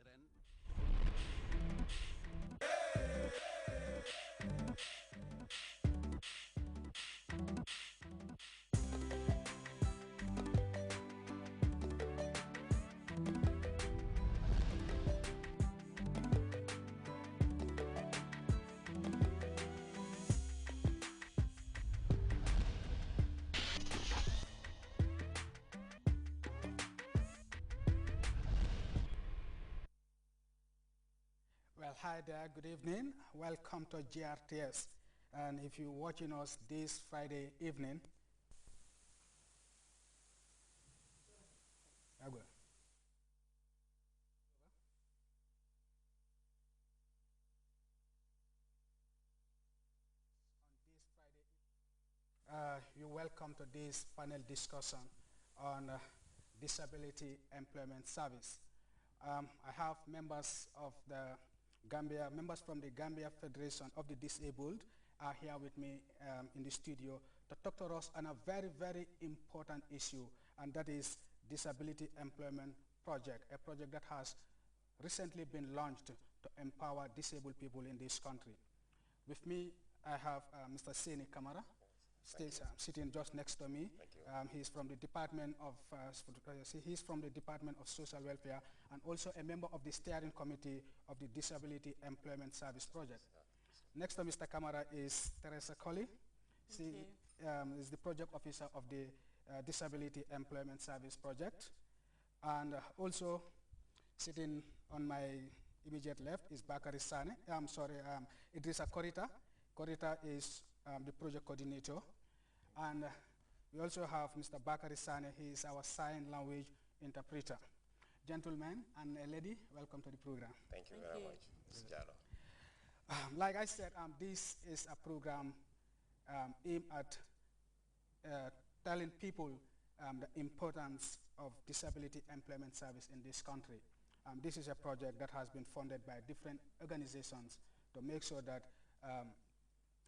Ren. Well, hi there, good evening. Welcome to GRTS. And if you're watching us this Friday evening, you're welcome to this panel discussion on disability employment service. I have members of the members from the Gambia Federation of the Disabled are here with me in the studio to talk to us on a very, very important issue, and that is Disability Employment Project, a project that has recently been launched to empower disabled people in this country. With me, I have Mr. Seni Kamara, sitting just next to me. He's from the Department of Social Welfare and also a member of the steering committee of the Disability Employment Service Project. Next to Mr. Kamara is Teresa Colley. She is the project officer of the Disability Employment Service Project. And also sitting on my immediate left is Bakari Sane. Idrissa Korita. Korita is the project coordinator. And we also have Mr. Bakari Sane. He is our sign language interpreter. Gentlemen and a lady, welcome to the program. Thank you very much, Mr. Jallo. Like I said, this is a program aimed at telling people the importance of disability employment service in this country. This is a project that has been funded by different organizations to make sure that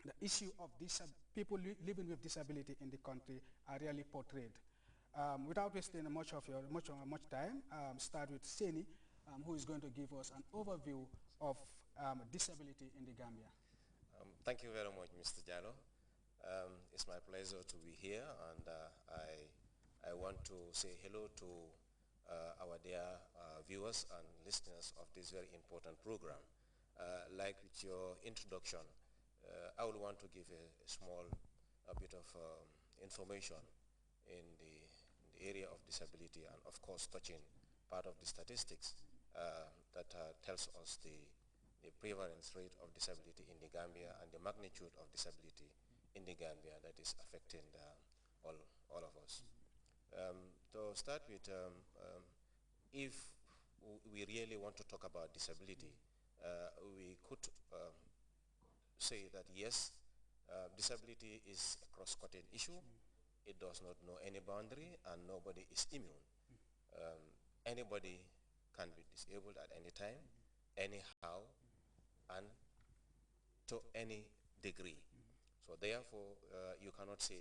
the issue of people living with disability in the country are really portrayed. Without wasting much time, start with Seni, who is going to give us an overview of disability in the Gambia. Thank you very much, Mr. Jallo. It's my pleasure to be here, and I want to say hello to our dear viewers and listeners of this very important program. Like with your introduction, I would want to give a bit of information in the area of disability, and of course touching part of the statistics that tells us the prevalence rate of disability in the Gambia and the magnitude of disability in the Gambia that is affecting all of us. To start with, if we really want to talk about disability, we could say that yes, disability is a cross-cutting issue. It does not know any boundary, and nobody is immune. Anybody can be disabled at any time, anyhow, and to any degree. So therefore, you cannot say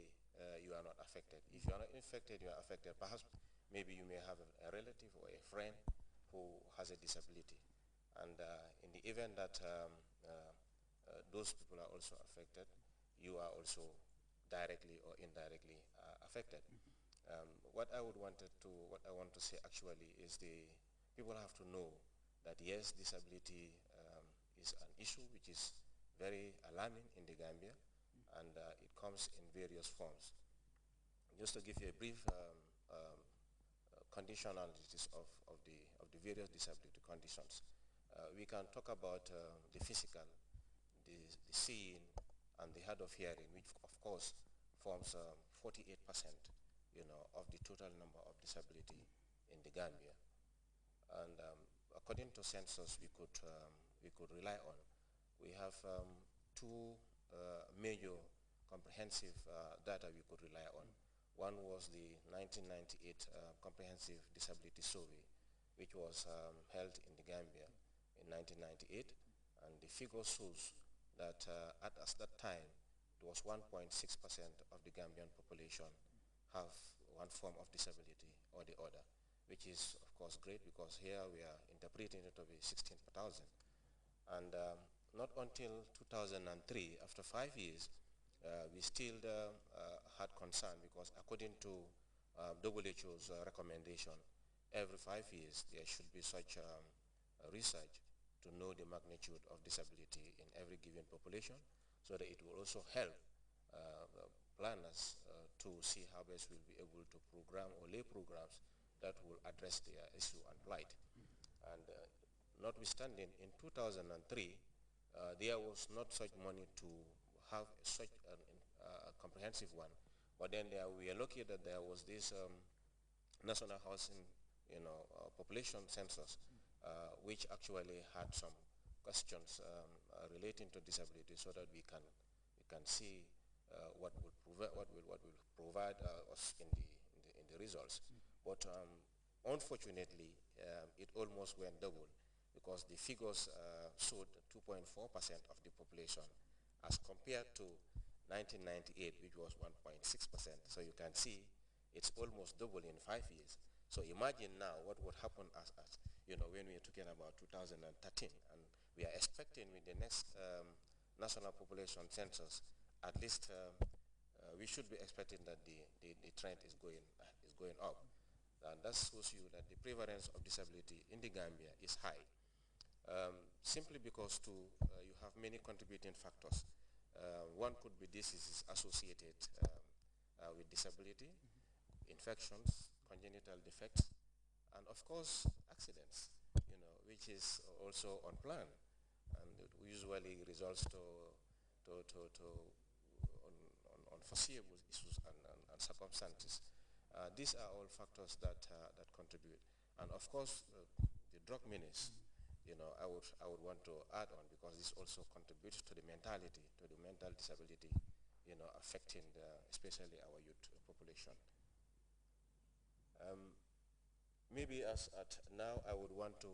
you are not affected. If you are not infected, you are affected. Perhaps maybe you may have a relative or a friend who has a disability. And in the event that those people are also affected, you are also directly or indirectly affected. What I want to say actually is people have to know that yes, disability is an issue which is very alarming in the Gambia, and it comes in various forms. Just to give you a brief condition analysis of the various disability conditions, we can talk about the physical, the seeing, and the hard of hearing, which of course forms 48%, of the total number of disability in the Gambia. And according to census we could rely on, we have two major comprehensive data we could rely on. One was the 1998 Comprehensive Disability Survey, which was held in the Gambia in 1998, And the figure shows that at that time, it was 1.6% of the Gambian population have one form of disability or the other, which is, of course, great because here we are interpreting it to be 16 per thousand. And not until 2003, after 5 years, we still had concern because according to WHO's recommendation, every 5 years there should be such research to know the magnitude of disability in every given population so that it will also help planners to see how best we'll be able to program or lay programs that will address their issue and plight. And notwithstanding, in 2003, there was not such money to have such a comprehensive one. But then we are lucky that there was this national housing, population census, which actually had some questions relating to disability, so that we can see what will provide us in the results. But unfortunately, it almost went double because the figures showed 2.4% of the population as compared to 1998, which was 1.6%. So you can see it's almost double in 5 years. So imagine now what would happen as when we are talking about 2013, and we are expecting with the next national population census, at least we should be expecting that the trend is going up. And that shows you that the prevalence of disability in the Gambia is high. Simply because you have many contributing factors. One could be diseases associated with disability, infections, congenital defects, and of course accidents, which is also unplanned, and it usually results to unforeseeable issues and circumstances. These are all factors that contribute, and of course the drug menace. I would want to add on, because this also contributes to the mentality, to the mental disability, affecting especially our youth population. Maybe as at now, I would want to,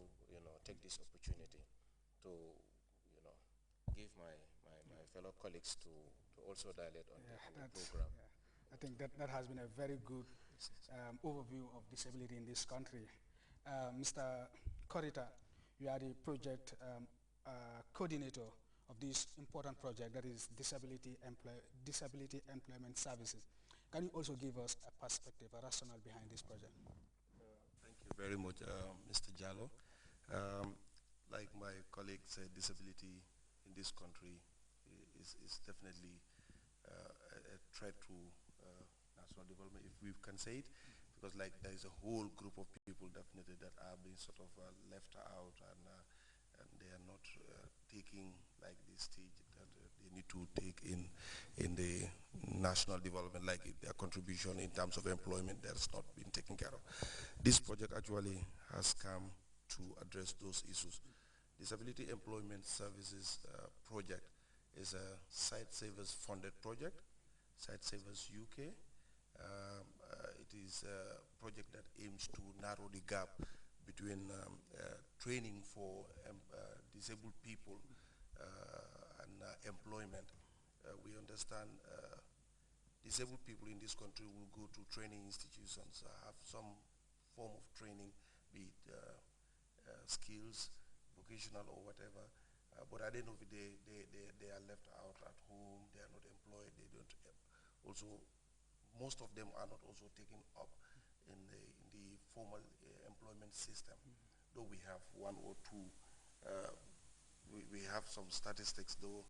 take this opportunity to, give my fellow colleagues to also dilate on the program. Yeah. I think that has been a very good overview of disability in this country. Mr. Korita, you are the project coordinator of this important project, that is Disability Employment Services. Can you also give us a perspective, a rationale behind this project? Thank you very much, Mr. Jallo. Like my colleague said, disability in this country is definitely a threat to national development, if we can say it, because like there is a whole group of people definitely that are being sort of left out, and they are not taking like the stage that they need to take in the national development, like their contribution in terms of employment that's not been taken care of. This project actually has come to address those issues. Disability Employment Services project is a Site Savers funded project, Site Savers UK. It is a project that aims to narrow the gap between training for disabled people and employment. We understand disabled people in this country will go to training institutions, have some form of training, be it skills, vocational or whatever, but at the end of the day, they are left out at home, they are not employed, they don't also, most of them are not also taken up in the formal employment system. Though we have one or two, we have some statistics though